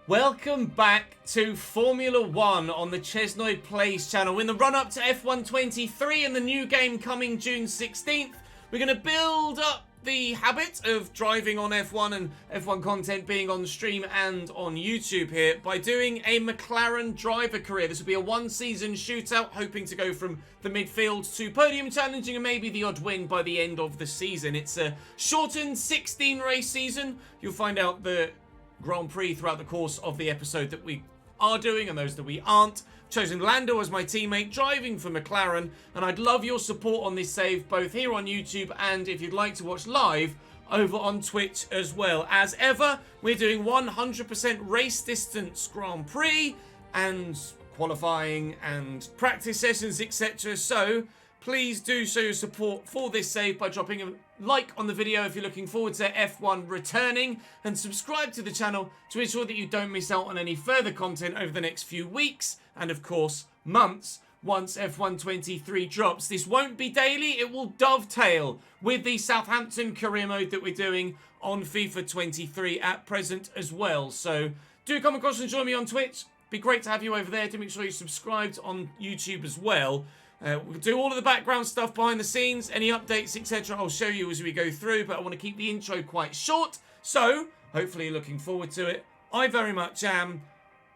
Welcome back to Formula 1 on the ChesnoidPlays channel. In the run-up to F1 23 and the new game coming June 16th, we're going to build up the habit of driving on F1 and F1 content being on stream and on YouTube here by doing a McLaren driver career. This will be a one-season shootout, hoping to go from the midfield to podium challenging and maybe the odd win by the end of the season. It's a shortened 16-race season. You'll find out the Grand Prix throughout the course of the episode that we are doing and those that we aren't. Chosen Lando as my teammate driving for McLaren, and I'd love your support on this save both here on YouTube and if you'd like to watch live over on Twitch as well. As ever, we're doing 100% race distance Grand Prix and qualifying and practice sessions, etc. So please do show your support for this save by dropping a like on the video if you're looking forward to F1 returning, and subscribe to the channel to ensure that you don't miss out on any further content over the next few weeks and of course months once F1 23 drops. This won't be daily, it will dovetail with the Southampton career mode that we're doing on FIFA 23 at present as well. So do come across and join me on Twitch. Be great to have you over there. Do make sure you're subscribed on YouTube as well. We'll do all of the background stuff behind the scenes, any updates, etc. I'll show you as we go through, but I want to keep the intro quite short, so hopefully you're looking forward to it. I very much am.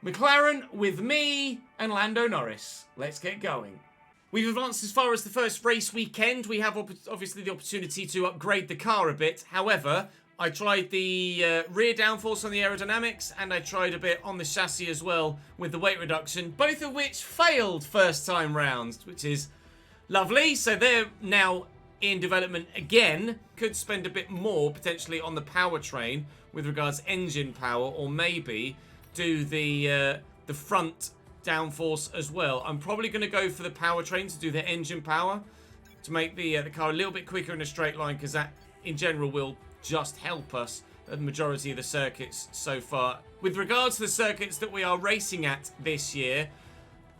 McLaren with me and Lando Norris. Let's get going. We've advanced as far as the first race weekend. We have obviously the opportunity to upgrade the car a bit. However, I tried the rear downforce on the aerodynamics, and I tried a bit on the chassis as well with the weight reduction, both of which failed first time rounds, which is lovely. So they're now in development again. Could spend a bit more potentially on the powertrain with regards engine power, or maybe do the front downforce as well. I'm probably going to go for the powertrain to do the engine power to make the car a little bit quicker in a straight line, because that in general will just help us at the majority of the circuits so far. With regards to the circuits that we are racing at this year: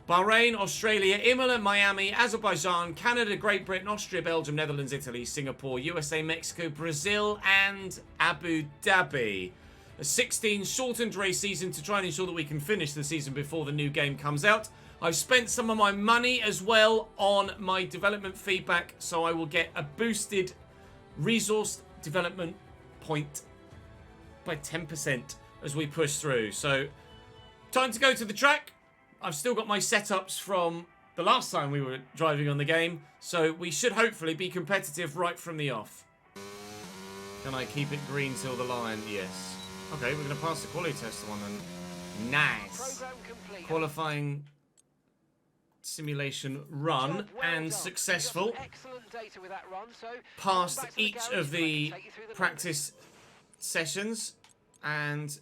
Bahrain, Australia, Imola, Miami, Azerbaijan, Canada, Great Britain, Austria, Belgium, Netherlands, Italy, Singapore, USA, Mexico, Brazil, and Abu Dhabi. A 16 shortened race season to try and ensure that we can finish the season before the new game comes out. I've spent some of my money as well on my development feedback, so I will get a boosted resource development point by 10% as we push through. So time to go to the track. I've still got my setups from the last time we were driving on the game, so we should hopefully be competitive right from the off. Can I keep it green till the line? Yes. Okay, we're going to pass the quality test one then. Nice. Qualifying simulation run and successful. Passed each of the practice sessions and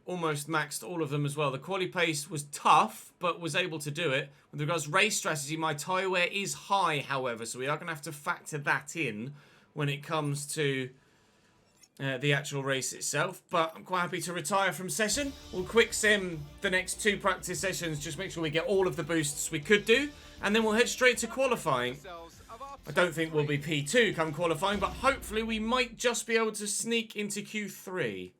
almost maxed all of them as well. The quali pace was tough, but was able to do it. With regards to race strategy, my tyre wear is high, however, so we are going to have to factor that in when it comes to the actual race itself. But I'm quite happy to retire from session. We'll quick sim the next two practice sessions, just make sure we get all of the boosts we could do, and then we'll head straight to qualifying. I don't think we'll be P2 come qualifying, but hopefully we might just be able to sneak into Q3.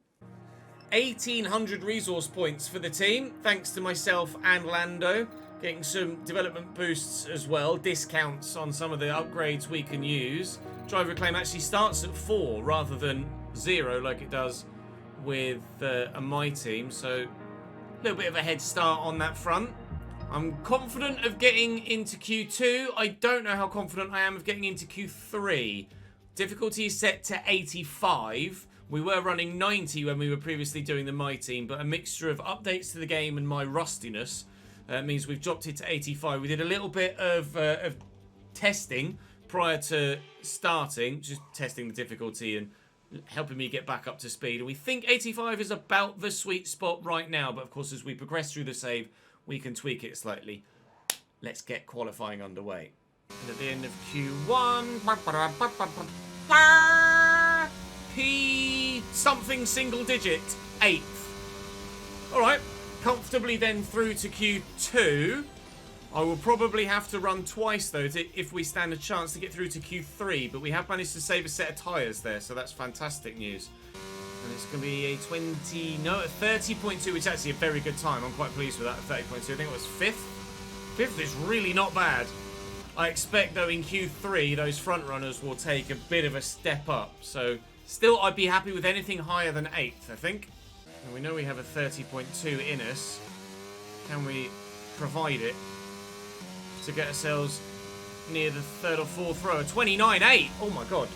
1,800 resource points for the team, thanks to myself and Lando. Getting some development boosts as well, discounts on some of the upgrades we can use. Driver claim actually starts at 4 rather than 0 like it does with my team, so a little bit of a head start on that front. I'm confident of getting into Q2. I don't know how confident I am of getting into Q3. Difficulty is set to 85. We were running 90 when we were previously doing the My Team, but a mixture of updates to the game and my rustiness means we've dropped it to 85. We did a little bit of testing prior to starting, just testing the difficulty and helping me get back up to speed. And we think 85 is about the sweet spot right now, but of course as we progress through the save, we can tweak it slightly. Let's get qualifying underway. And at the end of Q1, P something single digit, 8th. Alright, comfortably then through to Q2. I will probably have to run twice though if we stand a chance to get through to Q3, but we have managed to save a set of tyres there, so that's fantastic news. And it's going to be a 30.2, which is actually a very good time. I'm quite pleased with that, 30.2. I think it was 5th. 5th is really not bad. I expect, though, in Q3, those front runners will take a bit of a step up. So, still, I'd be happy with anything higher than 8th, I think. And we know we have a 30.2 in us. Can we provide it to get ourselves near the 3rd or 4th row? 29.8! Oh, my God.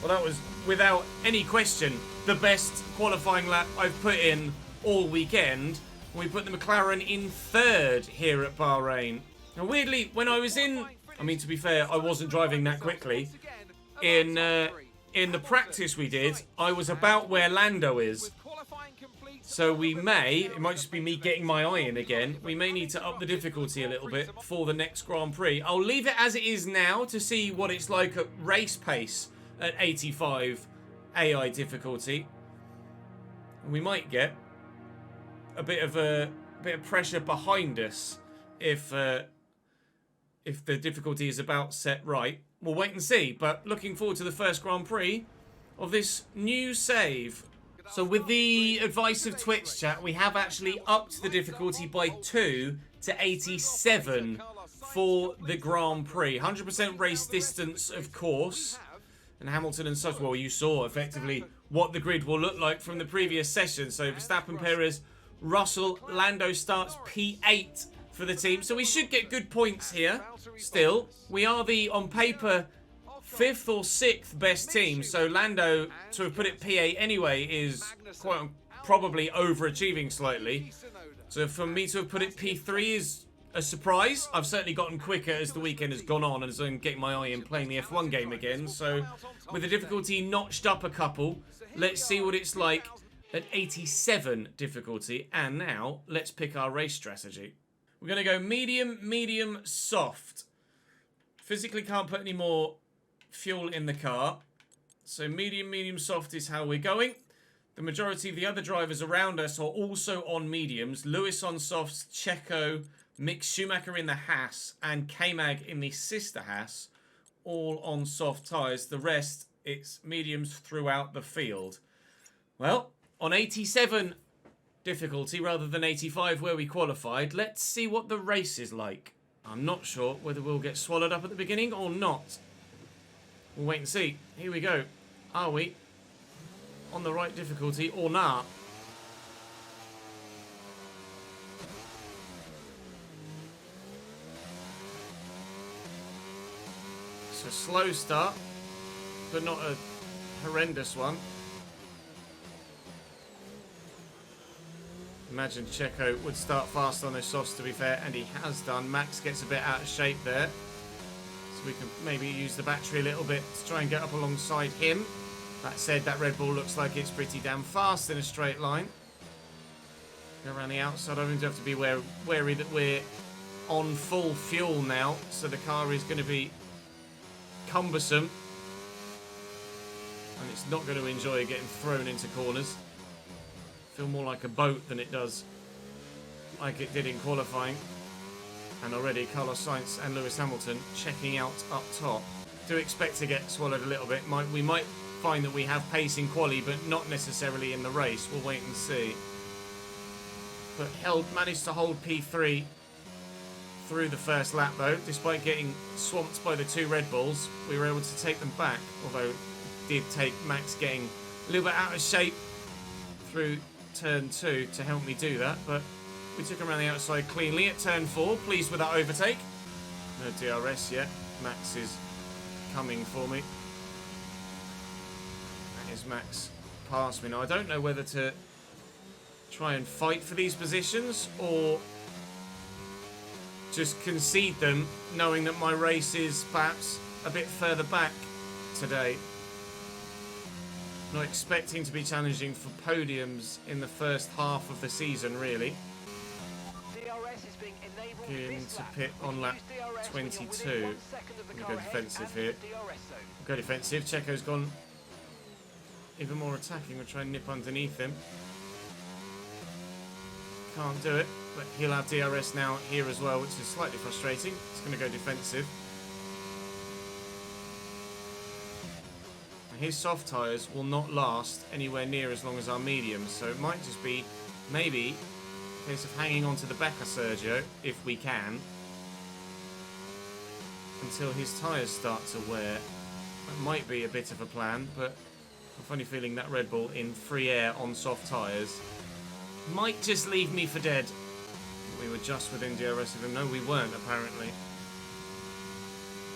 Well, that was, without any question, the best qualifying lap I've put in all weekend. We put the McLaren in 3rd here at Bahrain. Now, weirdly, when I was in... I mean, to be fair, I wasn't driving that quickly. In the practice we did, I was about where Lando is. So we may, it might just be me getting my eye in again, we may need to up the difficulty a little bit for the next Grand Prix. I'll leave it as it is now to see what it's like at race pace at 85 AI difficulty. And we might get a bit of pressure behind us if the difficulty is about set right. We'll wait and see, but looking forward to the first Grand Prix of this new save. So with the advice of Twitch chat, we have actually upped the difficulty by 2 to 87 for the Grand Prix. 100% race distance, of course. And Hamilton and such, well, you saw effectively what the grid will look like from the previous session. So Verstappen, Perez, Russell, Lando starts P8 for the team. So we should get good points here. Still, we are the, on paper, 5th or 6th best team. So Lando, to have put it P8 anyway, is quite probably overachieving slightly. So for me to have put it P3 is a surprise. I've certainly gotten quicker as the weekend has gone on, and as I'm getting my eye in playing the F1 game again. So with the difficulty notched up a couple, let's see what it's like at 87 difficulty. And now let's pick our race strategy. We're going to go medium, medium, soft. Physically can't put any more fuel in the car. So medium, medium, soft is how we're going. The majority of the other drivers around us are also on mediums. Lewis on softs, Checo, Mick Schumacher in the Haas, and K-Mag in the sister Haas, all on soft tyres. The rest, it's mediums throughout the field. Well, on 87 difficulty rather than 85 where we qualified, let's see what the race is like. I'm not sure whether we'll get swallowed up at the beginning or not. We'll wait and see. Here we go. Are we on the right difficulty or not? It's a slow start, but not a horrendous one. Imagine Checo would start fast on those softs, to be fair, and he has done. Max gets a bit out of shape there. So we can maybe use the battery a little bit to try and get up alongside him. That said, that Red Bull looks like it's pretty damn fast in a straight line. Go around the outside. I do have to be wary that we're on full fuel now, so the car is going to be cumbersome. And it's not going to enjoy getting thrown into corners. Feel more like a boat than it does like it did in qualifying. And already Carlos Sainz and Lewis Hamilton checking out up top. Do expect to get swallowed a little bit. We might find that we have pace in quali, but not necessarily in the race. We'll wait and see. But managed to hold P3 through the first lap though. Despite getting swamped by the two Red Bulls, we were able to take them back. Although it did take Max getting a little bit out of shape through turn 2 to help me do that, but we took him around the outside cleanly at turn 4. Pleased with that overtake. No DRS yet. Max is coming for me. That is Max past me. Now I don't know whether to try and fight for these positions or just concede them, knowing that my race is perhaps a bit further back today. Not expecting to be challenging for podiums in the first half of the season, really. Into pit on lap 22. We'll go defensive here. We'll go defensive. Checo's gone even more attacking. We'll try and nip underneath him. Can't do it, but he'll have DRS now here as well, which is slightly frustrating. It's going to go defensive. his soft tyres will not last anywhere near as long as our mediums, so it might just be, maybe, a case of hanging on to the back of Sergio, if we can, until his tyres start to wear. That might be a bit of a plan, but I'm funny feeling that Red Bull in free air on soft tyres might just leave me for dead. We were just within DRS of him. No, we weren't, apparently.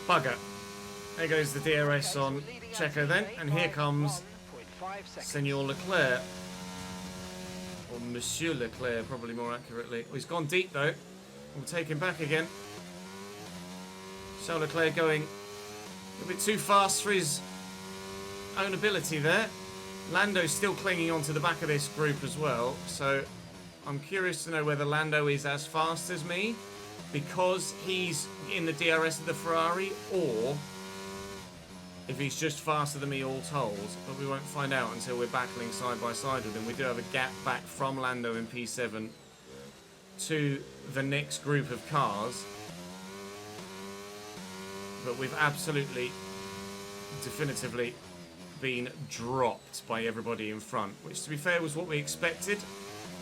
Bugger. There goes the DRS on Checo then, and here comes Senor Leclerc. Or Monsieur Leclerc, probably more accurately. Well, he's gone deep though. We'll take him back again. Charles Leclerc going a little bit too fast for his own ability there. Lando's still clinging onto the back of this group as well, so I'm curious to know whether Lando is as fast as me because he's in the DRS of the Ferrari, or if he's just faster than me all told, but we won't find out until we're battling side by side with him. We do have a gap back from Lando in P7 to the next group of cars, but we've absolutely, definitively been dropped by everybody in front, which to be fair was what we expected.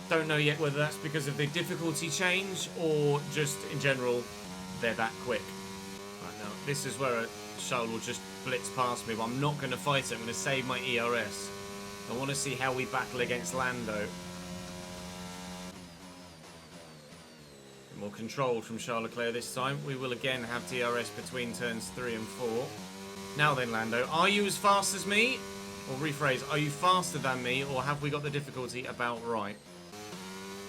Don't know yet whether that's because of the difficulty change or just in general they're that quick. Right, now this is where Charles will just blitz past me, but I'm not going to fight it. I'm going to save my ERS. I want to see how we battle against Lando. More controlled from Charles Leclerc this time. We will again have DRS between turns 3 and 4. Now then, Lando, are you as fast as me? Or rephrase, are you faster than me, or have we got the difficulty about right?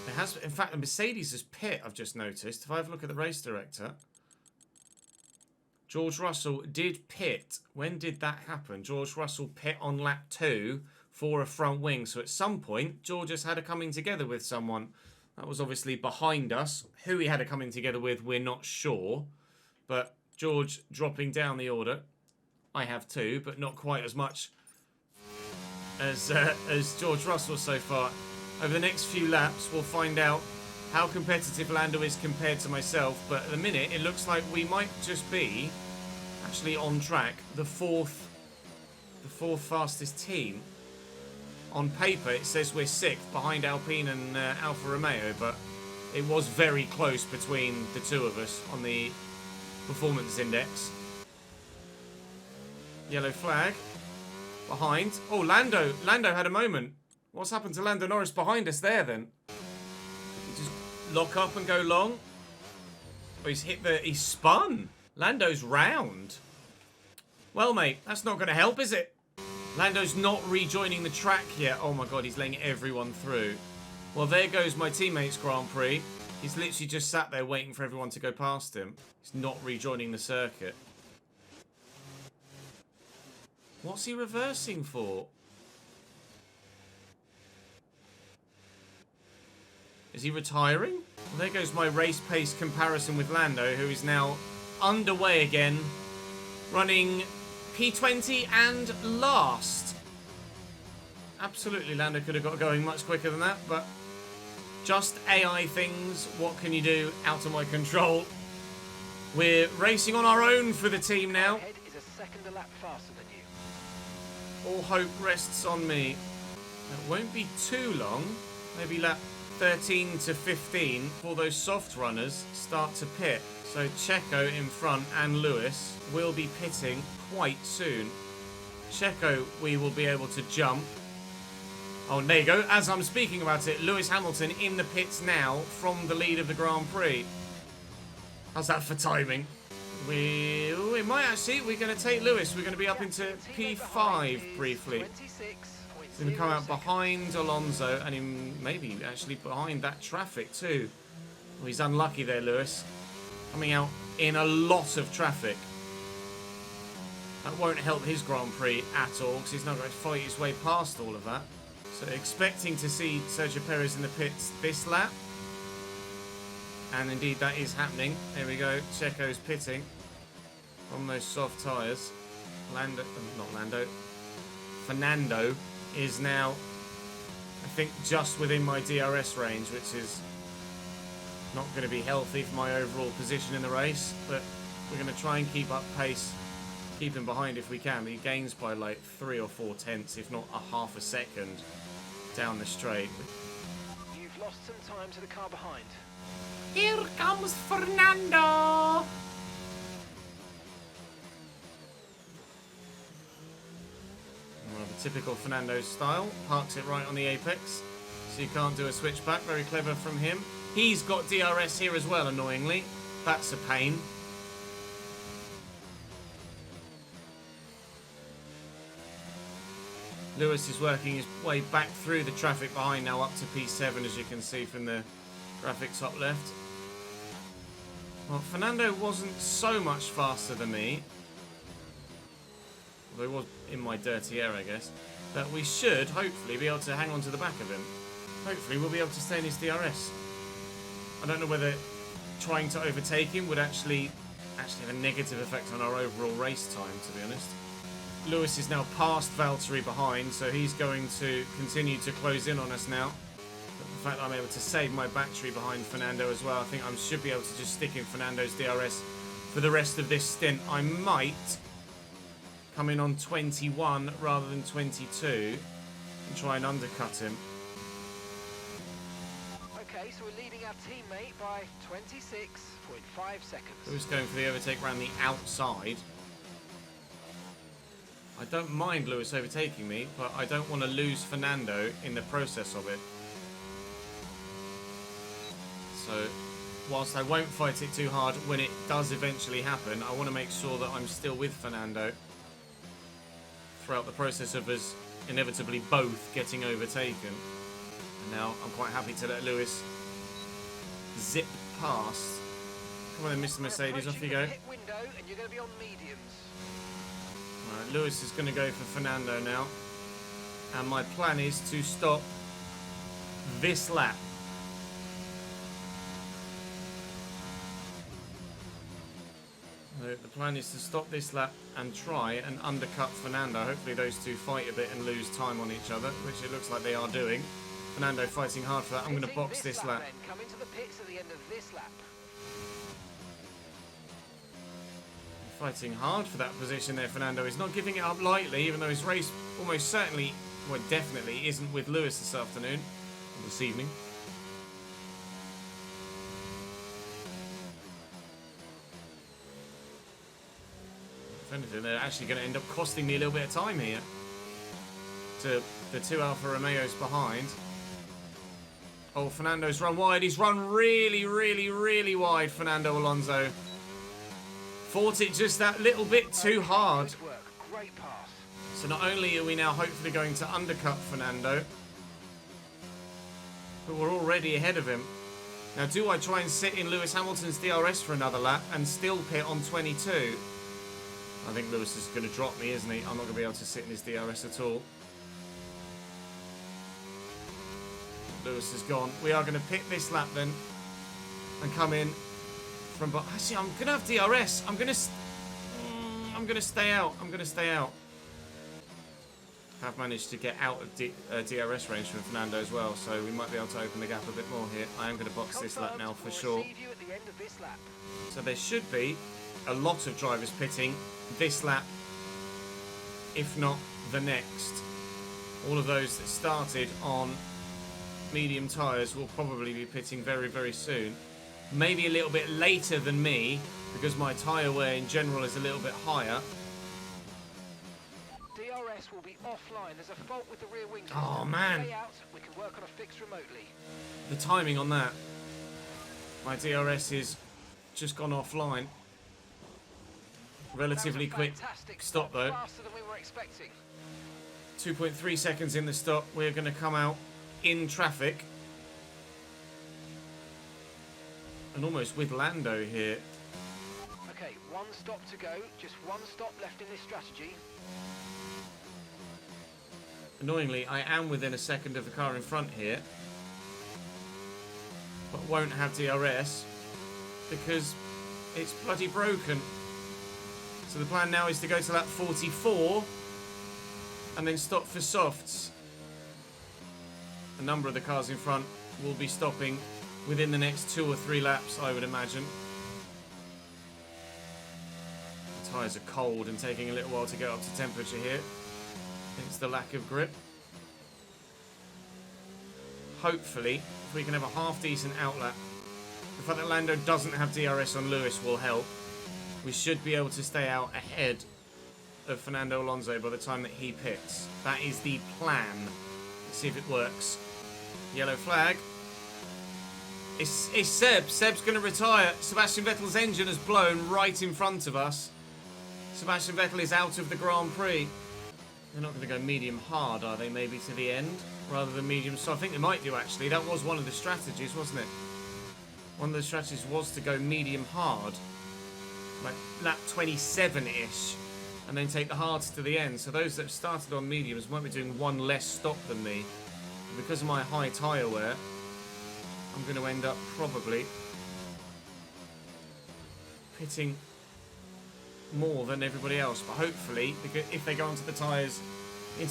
There has, in fact, a Mercedes' pit, I've just noticed. If I have a look at the race director, George Russell did pit. When did that happen? George Russell pit on lap 2 for a front wing. So at some point, George has had a coming together with someone. That was obviously behind us. Who he had a coming together with, we're not sure. But George dropping down the order. I have too, but not quite as much as George Russell so far. Over the next few laps, we'll find out how competitive Lando is compared to myself. But at the minute, it looks like we might just be actually on track. The fourth fastest team. On paper, it says we're 6th behind Alpine and Alfa Romeo, but it was very close between the two of us on the performance index. Yellow flag. Behind. Oh, Lando had a moment. What's happened to Lando Norris behind us there, then? Just lock up and go long. Oh, he's spun. Lando's round. Well, mate, that's not going to help, is it? Lando's not rejoining the track yet. Oh my god, he's letting everyone through. Well, there goes my teammate's Grand Prix. He's literally just sat there waiting for everyone to go past him. He's not rejoining the circuit. What's he reversing for? Is he retiring? Well, there goes my race pace comparison with Lando, who is now underway again, running P20 and last. Absolutely, Lando could have got going much quicker than that, but just AI things. What can you do? Out of my control. We're racing on our own for the team now. All hope rests on me. It won't be too long. Maybe lap 13 to 15 before those soft runners start to pit. So Checo in front and Lewis will be pitting quite soon. Checo, we will be able to jump. Oh, and there you go. As I'm speaking about it, Lewis Hamilton in the pits now from the lead of the Grand Prix. How's that for timing? We might actually. We're going to take Lewis. We're going to be up into P5 briefly. He's going to come out behind Alonso and him maybe actually behind that traffic too. Well, he's unlucky there, Lewis. Coming out in a lot of traffic. That won't help his Grand Prix at all because he's not going to fight his way past all of that. So expecting to see Sergio Perez in the pits this lap. And indeed that is happening. There we go. Checo's pitting on those soft tyres. Fernando is now, I think, just within my DRS range, which is not going to be healthy for my overall position in the race. But we're going to try and keep up pace keep him behind if we can. He gains by like 3 or 4 tenths, if not a half a second, down the straight. You've lost some time to the car behind. Here comes Fernando! Well, the typical Fernando style. Parks it right on the apex, so you can't do a switchback. Very clever from him. He's got DRS here as well, annoyingly. That's a pain. Lewis is working his way back through the traffic behind now, up to P7, as you can see from the graphic top left. Well, Fernando wasn't so much faster than me. Although he was in my dirty air, I guess. But we should, hopefully, be able to hang on to the back of him. Hopefully, we'll be able to stay in his DRS. I don't know whether trying to overtake him would actually have a negative effect on our overall race time, to be honest. Lewis is now past Valtteri behind, so he's going to continue to close in on us now. But the fact that I'm able to save my battery behind Fernando as well, I think I should be able to just stick in Fernando's DRS for the rest of this stint. I might come in on 21 rather than 22 and try and undercut him. Okay, so we're leading our teammate by 26.5 seconds. Lewis going for the overtake around the outside. I don't mind Lewis overtaking me, but I don't want to lose Fernando in the process of it. So, whilst I won't fight it too hard when it does eventually happen, I want to make sure that I'm still with Fernando throughout the process of us inevitably both getting overtaken. And now I'm quite happy to let Lewis zip past. Come on then, Mr. Mercedes, off you go. Hit window and you're going to be on mediums. Right, Lewis is going to go for Fernando now. And my plan is to stop this lap. The plan is to stop this lap and try and undercut Fernando. Hopefully those two fight a bit and lose time on each other, which it looks like they are doing. Fernando fighting hard for that. I'm going to box this lap. Come into the pits at the end of this lap. Fighting hard for that position there, Fernando. He's not giving it up lightly, even though his race almost certainly, well, definitely isn't with Lewis this afternoon, or this evening. If anything, they're actually going to end up costing me a little bit of time here to the two Alfa Romeos behind. Oh, Fernando's run wide. He's run really, really, really wide, Fernando Alonso. Fought it just that little bit too hard. Great pass. So not only are we now hopefully going to undercut Fernando, but we're already ahead of him. Now, do I try and sit in Lewis Hamilton's DRS for another lap and still pit on 22? I think Lewis is going to drop me, isn't he? I'm not going to be able to sit in his DRS at all. Lewis is gone. We are going to pick this lap then and come in from... Actually, I'm going to have DRS. I'm going to stay out. I'm going to stay out. Have managed to get out of DRS range from Fernando as well, so we might be able to open the gap a bit more here. I am going to box this lap now for sure. So there should be a lot of drivers pitting this lap, if not the next. All of those that started on medium tyres will probably be pitting very, very soon. Maybe a little bit later than me, because my tyre wear in general is a little bit higher. DRS will be offline. There's a fault with the rear wing system. Oh man, Stay out. We can work on a fix remotely. the timing on that. My DRS is just gone offline. Relatively quick stop though. Faster than we were expecting. 2.3 seconds in the stop. We're going to come out in traffic. And almost with Lando here. Okay, one stop to go. Just one stop left in this strategy. Annoyingly, I am within a second of the car in front here. But won't have DRS because it's bloody broken. So the plan now is to go to lap 44 and then stop for softs. A number of the cars in front will be stopping within the next 2 or 3 laps, I would imagine. Tyres are cold and taking a little while to get up to temperature here. It's the lack of grip. Hopefully, if we can have a half-decent outlap, the fact that Lando doesn't have DRS on Lewis will help. We should be able to stay out ahead of Fernando Alonso by the time that he pits. That is the plan. Let's see if it works. Yellow flag. It's Seb. Seb's going to retire. Sebastian Vettel's engine has blown right in front of us. Sebastian Vettel is out of the Grand Prix. They're not going to go medium hard, are they? Maybe to the end rather than medium. So I think they might do, actually. That was one of the strategies, wasn't it? One of the strategies was to go medium hard. Like lap 27-ish. And then take the hards to the end. So those that have started on mediums might be doing one less stop than me. And because of my high tyre wear, I'm going to end up probably pitting more than everybody else. But hopefully, because if they go onto the tyres,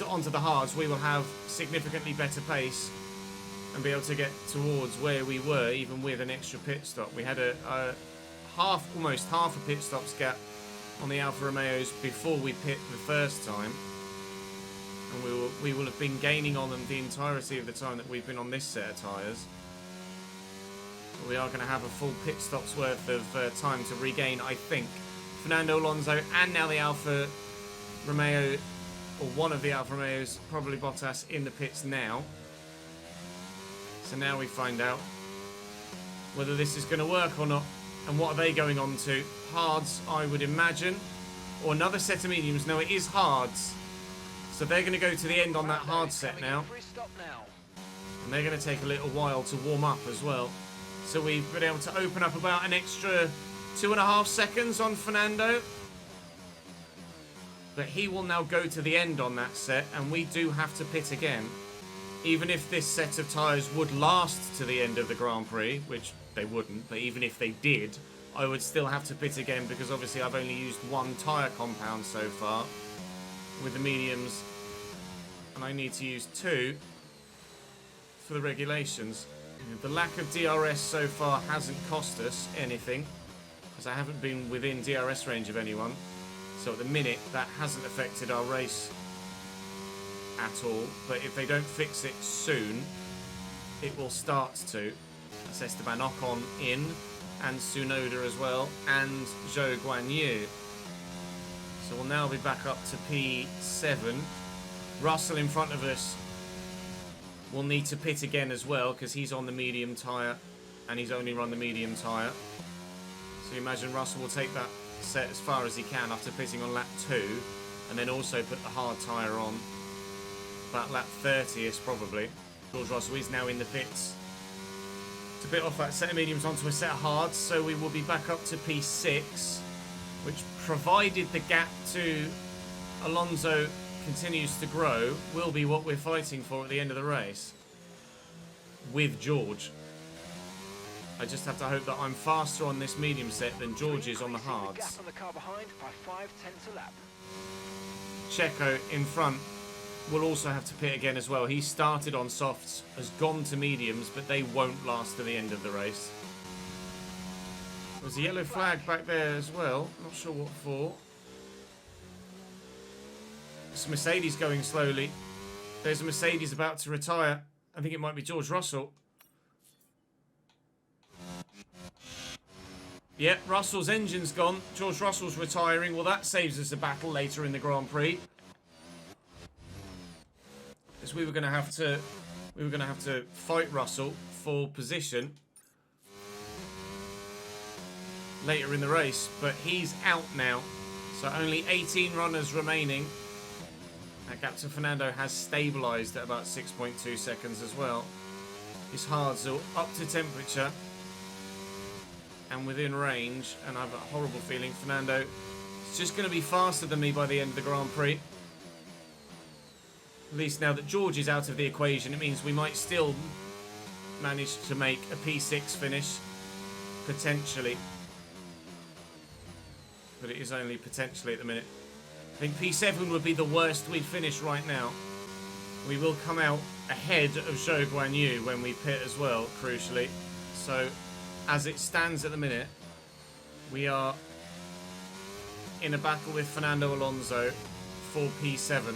onto the hards, we will have significantly better pace and be able to get towards where we were, even with an extra pit stop. We had a almost half a pit stops gap on the Alfa Romeos before we pit the first time, and we will have been gaining on them the entirety of the time that we've been on this set of tyres. But we are going to have a full pit stop's worth of time to regain, I think. Fernando Alonso and now the Alfa Romeo, or one of the Alfa Romeos, probably Bottas, in the pits now. So now we find out whether this is going to work or not. And what are they going on to? Hards, I would imagine. Or another set of mediums. No, it is hards. So they're going to go to the end on that hard set now. And they're going to take a little while to warm up as well. So we've been able to open up about an extra 2.5 seconds on Fernando. But he will now go to the end on that set. And we do have to pit again. Even if this set of tyres would last to the end of the Grand Prix, which they wouldn't, but even if they did, I would still have to pit again because obviously I've only used one tyre compound so far with the mediums, and I need to use 2 for the regulations. The lack of DRS so far hasn't cost us anything because I haven't been within DRS range of anyone, so at the minute that hasn't affected our race at all, but if they don't fix it soon, it will start to. That's Esteban Ocon in, and Tsunoda as well, and Zhou Guanyu. So we'll now be back up to P7. Russell in front of us will need to pit again as well, because he's on the medium tyre, and he's only run the medium tyre. So you imagine Russell will take that set as far as he can after pitting on lap 2, and then also put the hard tyre on about lap 30ish probably. George Russell is now in the pits to pit off that set of mediums onto a set of hards, so we will be back up to P6, which, provided the gap to Alonso continues to grow, will be what we're fighting for at the end of the race with George. I just have to hope that I'm faster on this medium set than George is on the hards. Gap on the car behind by 5/10 a lap. Checo in front will also have to pit again as well. He started on softs, has gone to mediums, but they won't last to the end of the race. There's a yellow flag back there as well. Not sure what for. It's a Mercedes going slowly. There's a Mercedes about to retire. I think it might be George Russell. Yep, Russell's engine's gone. George Russell's retiring. Well, that saves us a battle later in the Grand Prix. Because we were going to have to fight Russell for position later in the race, but he's out now. So only 18 runners remaining. That gap to Fernando has stabilised at about 6.2 seconds as well. His hards are up to temperature and within range, and I have a horrible feeling Fernando is just going to be faster than me by the end of the Grand Prix. At least now that George is out of the equation, it means we might still manage to make a P6 finish, potentially. But it is only potentially at the minute. I think P7 would be the worst we'd finish right now. We will come out ahead of Zhou Guanyu when we pit as well, crucially. So, as it stands at the minute, we are in a battle with Fernando Alonso for P7.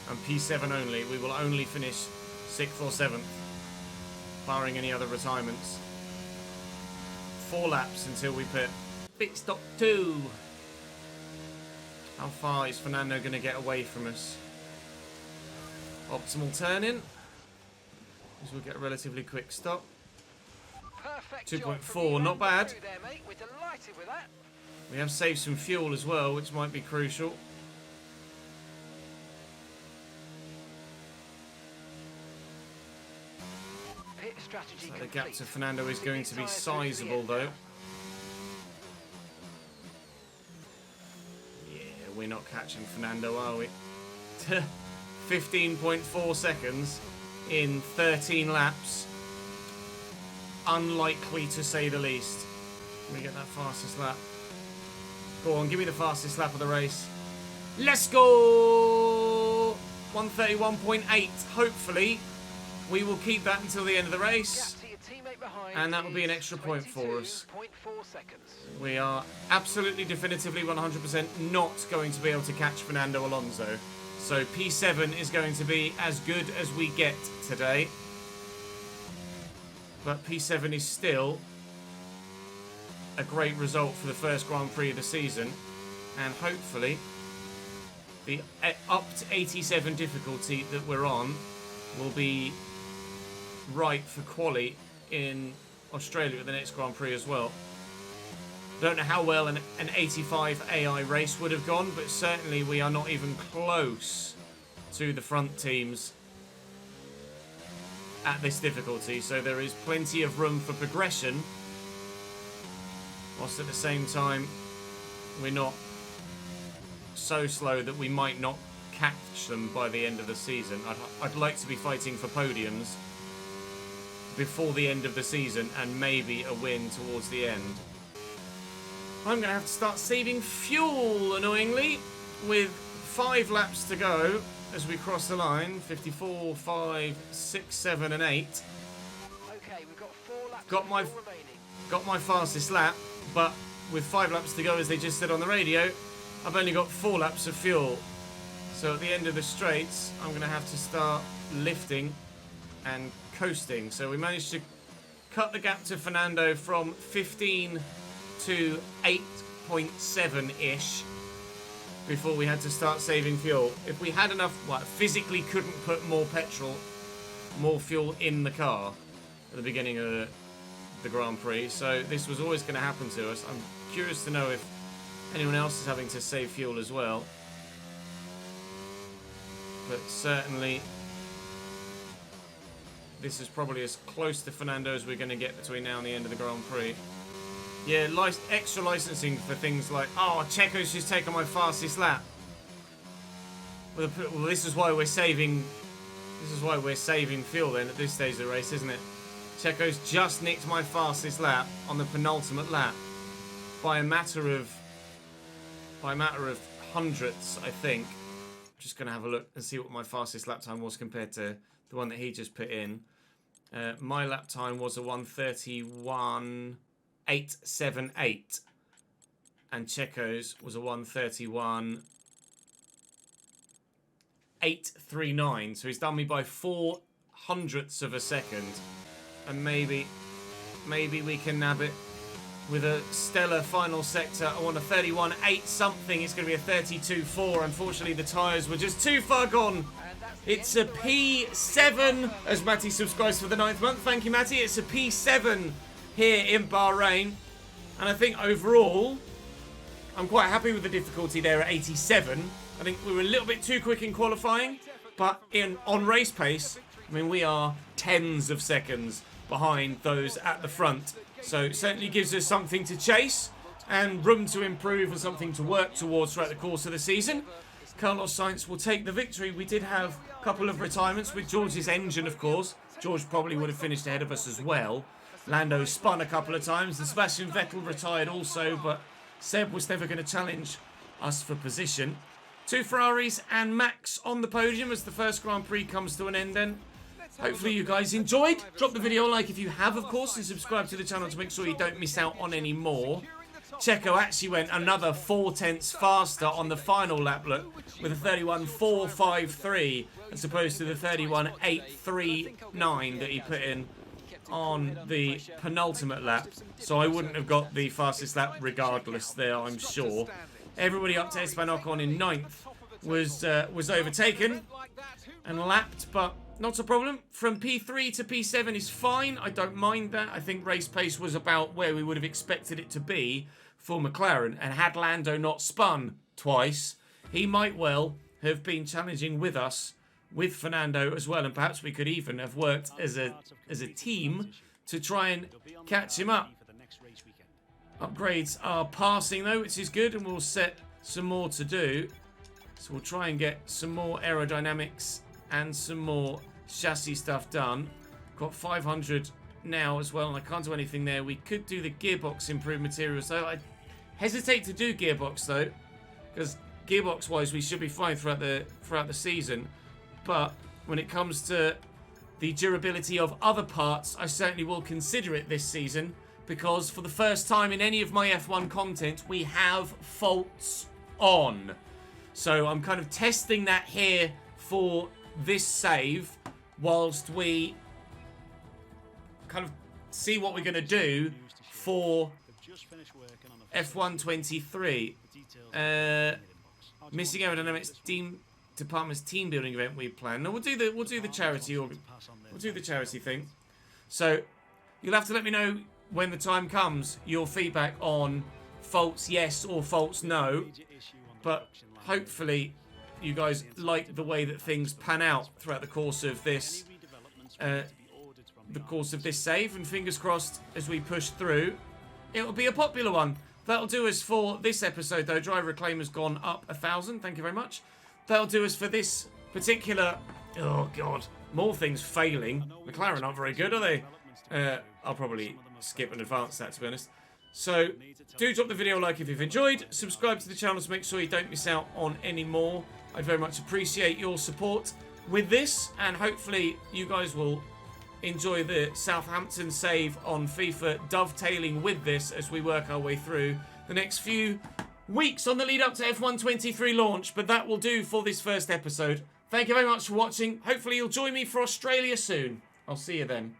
And P7 only. We will only finish 6th or 7th, barring any other retirements. 4 laps until we pit. Pit stop 2. How far is Fernando going to get away from us? Optimal turn-in. We'll get a relatively quick stop. 2.4, not bad. There, mate. We're delighted with that. We have saved some fuel as well, which might be crucial. Pit strategy So the complete. gap to Fernando is going to be sizable, though. Yeah, we're not catching Fernando, are we? 15.4 seconds in 13 laps. Unlikely, to say the least. Can we get that fastest lap? Go on, give me the fastest lap of the race. Let's go! 131.8. Hopefully, we will keep that until the end of the race. And that will be an extra point for us. We are absolutely, definitively, 100% not going to be able to catch Fernando Alonso. So P7 is going to be as good as we get today. But P7 is still a great result for the first Grand Prix of the season. And hopefully, the up to 87 difficulty that we're on will be right for quali in Australia at the next Grand Prix as well. Don't know how well an 85 AI race would have gone, but certainly we are not even close to the front teams at this difficulty, so there is plenty of room for progression, whilst at the same time we're not so slow that we might not catch them by the end of the season. I'd like to be fighting for podiums before the end of the season and maybe a win towards the end. I'm going to have to start saving fuel, annoyingly, with 5 laps to go as we cross the line. 54, 5, 6, 7 and 8. Okay, we've got 4 laps remaining. Got my fastest lap, but with 5 laps to go, as they just said on the radio, I've only got 4 laps of fuel. So at the end of the straights, I'm going to have to start lifting and coasting. So we managed to cut the gap to Fernando from 15 to 8.7-ish before we had to start saving fuel. If we had enough, physically couldn't put more fuel in the car at the beginning of the Grand Prix, so this was always going to happen to us. I'm curious to know if anyone else is having to save fuel as well. But certainly, this is probably as close to Fernando as we're going to get between now and the end of the Grand Prix. Yeah, extra licensing for things like, oh, Checo's just taken my fastest lap. Well, this is why we're saving. This is why we're saving fuel then at this stage of the race, isn't it? Checo's just nicked my fastest lap on the penultimate lap by a matter of hundredths, I think. Just gonna have a look and see what my fastest lap time was compared to the one that he just put in. My lap time was a 1:31.878, and Checo's was a 1:31.839. So he's done me by 4 hundredths of a second, and maybe we can nab it with a stellar final sector. I want a 31.8 something. It's going to be a 32.4. Unfortunately, the tyres were just too far gone. It's a P7, as Matty subscribes for the 9th month. Thank you, Matty. It's a P7 here in Bahrain. And I think overall, I'm quite happy with the difficulty there at 87. I think we were a little bit too quick in qualifying. But on race pace, I mean, we are tens of seconds behind those at the front. So it certainly gives us something to chase and room to improve and something to work towards throughout the course of the season. Carlos Sainz will take the victory. We did have a couple of retirements with George's engine, of course. George probably would have finished ahead of us as well. Lando spun a couple of times, and Sebastian Vettel retired also, but Seb was never going to challenge us for position. 2 Ferraris and Max on the podium as the first Grand Prix comes to an end then. Hopefully you guys enjoyed. Drop the video a like if you have, of course, and subscribe to the channel to make sure you don't miss out on any more. Checo actually went another 4/10 faster on the final lap look with a 31.453 as opposed to the 31.839 that he put in on the penultimate lap. So I wouldn't have got the fastest lap regardless there, I'm sure. Everybody up to Esteban Ocon in 9th was overtaken and lapped, but not a problem. From P3 to P7 is fine. I don't mind that. I think race pace was about where we would have expected it to be for McLaren. And had Lando not spun twice, he might well have been challenging with us, with Fernando as well. And perhaps we could even have worked as a team to try and catch him up. Upgrades are passing though, which is good. And we'll set some more to do. So we'll try and get some more aerodynamics and some more chassis stuff done. Got 500 now as well, and I can't do anything there. We could do the gearbox improved materials, though. I hesitate to do gearbox though, because gearbox-wise we should be fine throughout the season. But when it comes to the durability of other parts, I certainly will consider it this season, because for the first time in any of my F1 content, we have faults on. So I'm kind of testing that here for this save, whilst we kind of see what we're going to do for F1 23. Missing aerodynamics department's team building event we plan. No, we'll do the charity thing. So you'll have to let me know when the time comes your feedback on faults yes or faults no. But hopefully you guys like the way that things pan out throughout the course of this save, and fingers crossed as we push through it'll be a popular one. That'll do us for this episode though. Driver acclaim has gone up 1,000, thank you very much. That'll do us for this particular, oh god, more things failing. McLaren aren't very good, are they? I'll probably skip and advance that, to be honest. So do drop the video a like if you've enjoyed, subscribe to the channel to make sure you don't miss out on any more. I'd very much appreciate your support with this, and hopefully you guys will enjoy the Southampton save on FIFA dovetailing with this as we work our way through the next few weeks on the lead up to F1 23 launch. But that will do for this first episode. Thank you very much for watching. Hopefully you'll join me for Australia soon. I'll see you then.